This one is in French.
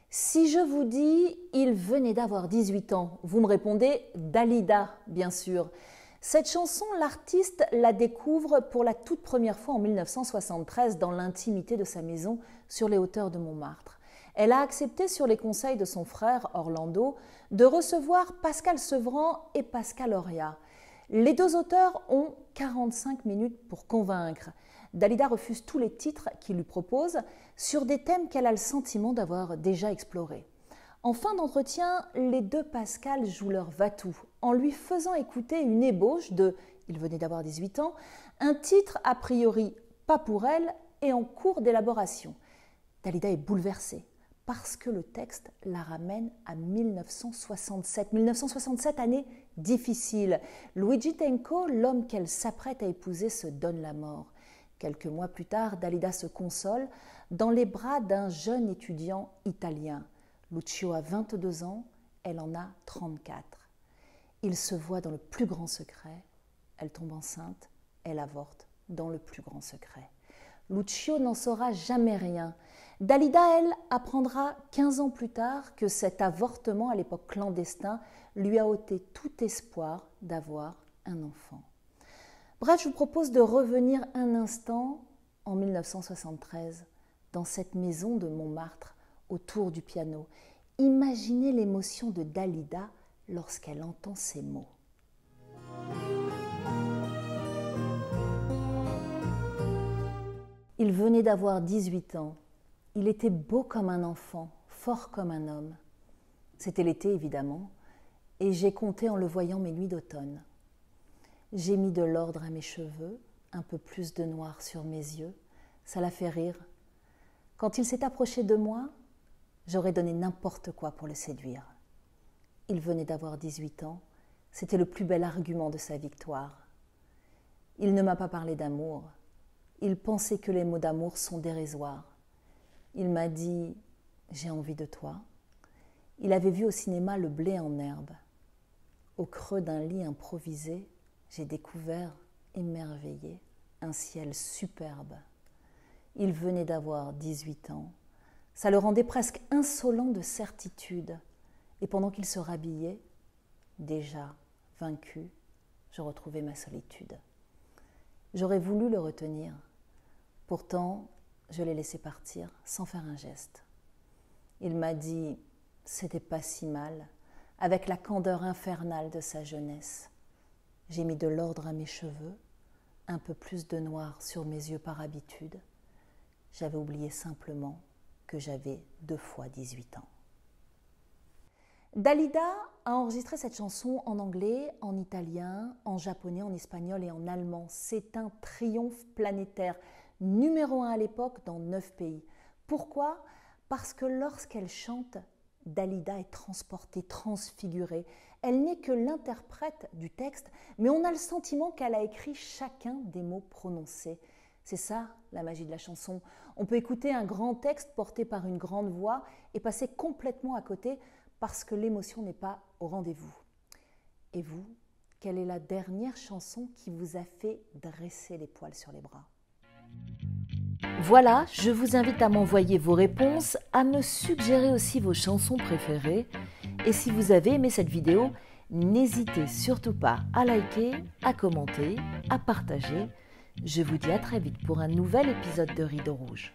Si je vous dis « il venait d'avoir 18 ans », vous me répondez « Dalida », bien sûr. Cette chanson, l'artiste la découvre pour la toute première fois en 1973 dans l'intimité de sa maison sur les hauteurs de Montmartre. Elle a accepté sur les conseils de son frère Orlando de recevoir Pascal Sevran et Pascal Auria. Les deux auteurs ont 45 minutes pour convaincre. Dalida refuse tous les titres qu'il lui propose sur des thèmes qu'elle a le sentiment d'avoir déjà explorés. En fin d'entretien, les deux Pascal jouent leur va-tout en lui faisant écouter une ébauche de « Il venait d'avoir 18 ans », un titre a priori pas pour elle et en cours d'élaboration. Dalida est bouleversée parce que le texte la ramène à 1967. 1967, année difficile. Luigi Tenco, l'homme qu'elle s'apprête à épouser, se donne la mort. Quelques mois plus tard, Dalida se console dans les bras d'un jeune étudiant italien. Lucio a 22 ans, elle en a 34. Ils se voient dans le plus grand secret. Elle tombe enceinte, elle avorte dans le plus grand secret. Lucio n'en saura jamais rien. Dalida, elle, apprendra 15 ans plus tard que cet avortement à l'époque clandestin lui a ôté tout espoir d'avoir un enfant. Bref, je vous propose de revenir un instant en 1973, dans cette maison de Montmartre, autour du piano. Imaginez l'émotion de Dalida lorsqu'elle entend ces mots. Il venait d'avoir 18 ans. Il était beau comme un enfant, fort comme un homme. C'était l'été, évidemment, et j'ai compté en le voyant mes nuits d'automne. J'ai mis de l'ordre à mes cheveux, un peu plus de noir sur mes yeux. Ça l'a fait rire. Quand il s'est approché de moi, j'aurais donné n'importe quoi pour le séduire. Il venait d'avoir 18 ans. C'était le plus bel argument de sa victoire. Il ne m'a pas parlé d'amour. Il pensait que les mots d'amour sont dérisoires. Il m'a dit « J'ai envie de toi ». Il avait vu au cinéma Le blé en herbe. Au creux d'un lit improvisé, j'ai découvert, émerveillé, un ciel superbe. Il venait d'avoir 18 ans. Ça le rendait presque insolent de certitude. Et pendant qu'il se rhabillait, déjà vaincu, je retrouvais ma solitude. J'aurais voulu le retenir. Pourtant, je l'ai laissé partir sans faire un geste. Il m'a dit « c'était pas si mal », avec la candeur infernale de sa jeunesse. J'ai mis de l'ordre à mes cheveux, un peu plus de noir sur mes yeux par habitude. J'avais oublié simplement que j'avais 2 fois 18 ans. Dalida a enregistré cette chanson en anglais, en italien, en japonais, en espagnol et en allemand. C'est un triomphe planétaire, numéro 1 à l'époque dans 9 pays. Pourquoi ? Parce que lorsqu'elle chante, Dalida est transportée, transfigurée. Elle n'est que l'interprète du texte, mais on a le sentiment qu'elle a écrit chacun des mots prononcés. C'est ça la magie de la chanson. On peut écouter un grand texte porté par une grande voix et passer complètement à côté parce que l'émotion n'est pas au rendez-vous. Et vous, quelle est la dernière chanson qui vous a fait dresser les poils sur les bras ? Voilà, je vous invite à m'envoyer vos réponses, à me suggérer aussi vos chansons préférées. Et si vous avez aimé cette vidéo, n'hésitez surtout pas à liker, à commenter, à partager. Je vous dis à très vite pour un nouvel épisode de Rideau Rouge.